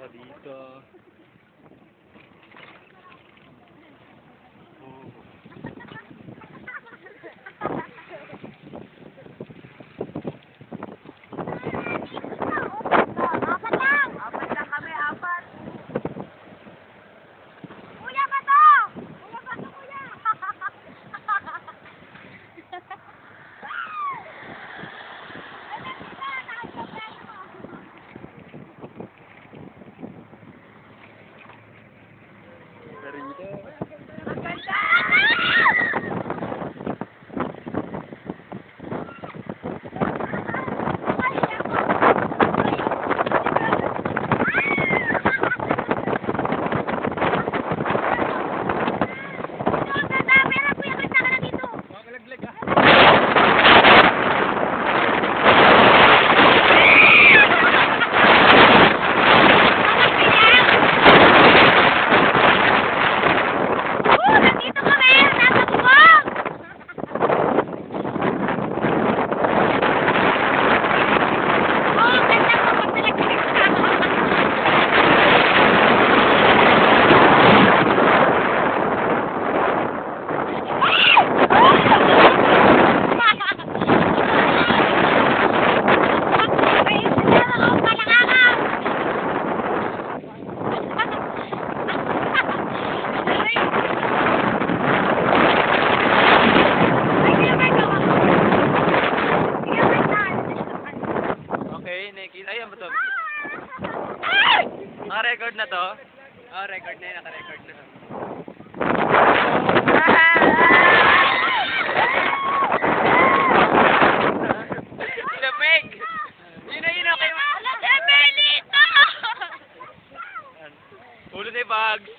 ako dito. Ayan ba ito? Naka-record na to? Oo, record na yun. Naka-record na. Lamig! Yun na kayo. Emelita! Ulo ni Bugs.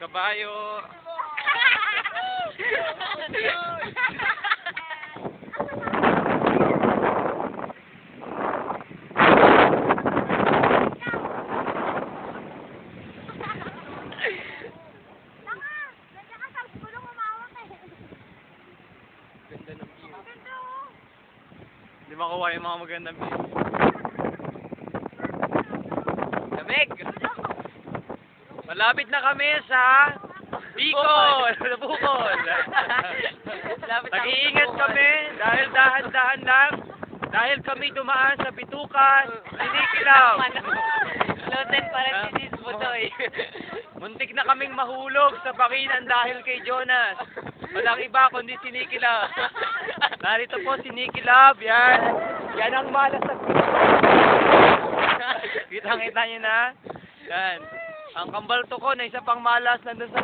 Kabayo. Hindi makuha yung mga magandang view. Lamig! Malapit na kami sa Bicol! Bukol! Nag-iingat kami dahil dahan-dahan lang. Dahil kami dumaan sa bitukan, sinikilaw. Loten para si Sis Butoy. Muntik na kaming mahulog sa bakinan dahil kay Jonas. Walang iba kundi sinikilaw. Narito po sinikilaw. Yan. Yan ang malas sa kitang-kita nyo na. Yan. Ang kambalto ko na isa pang malas nandun sa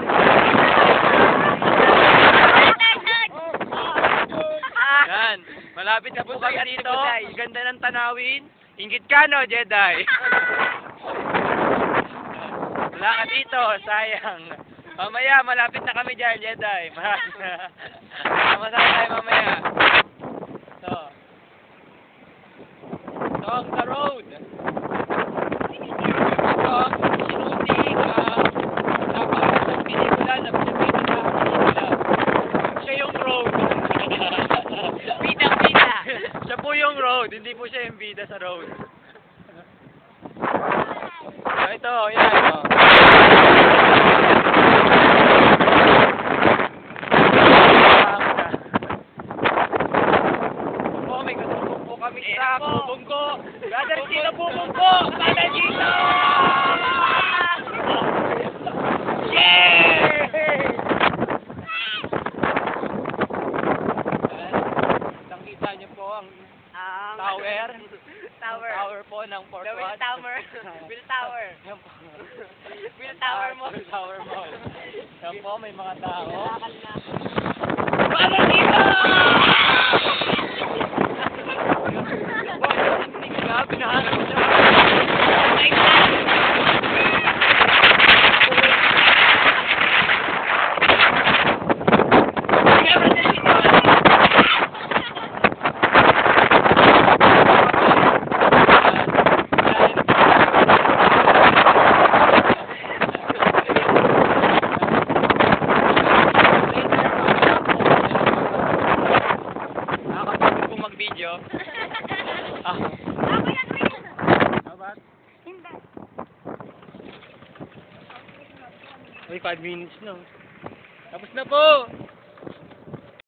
yan. Malapit na po kami dito. Ganda ng tanawin. Ingit ka no, Jedi? Wala ka dito. Sayang. Mamaya, malapit na kami dyan, Jedi. Sama-sama tayo mamaya. So. Ito ang the road. Ito ang sinuting napakasang pelikula na pinapita sa pelikula. Siya yung road. Bida-bida. Siya po yung road, hindi po siya yung bida sa road. So, ito, yan. Oh. May katulong po kami sa bubongko. Brother Chino bubongko! Brother Chino! Nakita niyo po ang tower. Tower po ng Fort The Will Watts. Tower. Will Tower. Will Tower mo. Will Tower mo. Yan po, may mga tao. Brother Chino! Pinahanap mo siya. Nakakapagod kong mag-video. Uy, 5 minutes na. Tapos na po!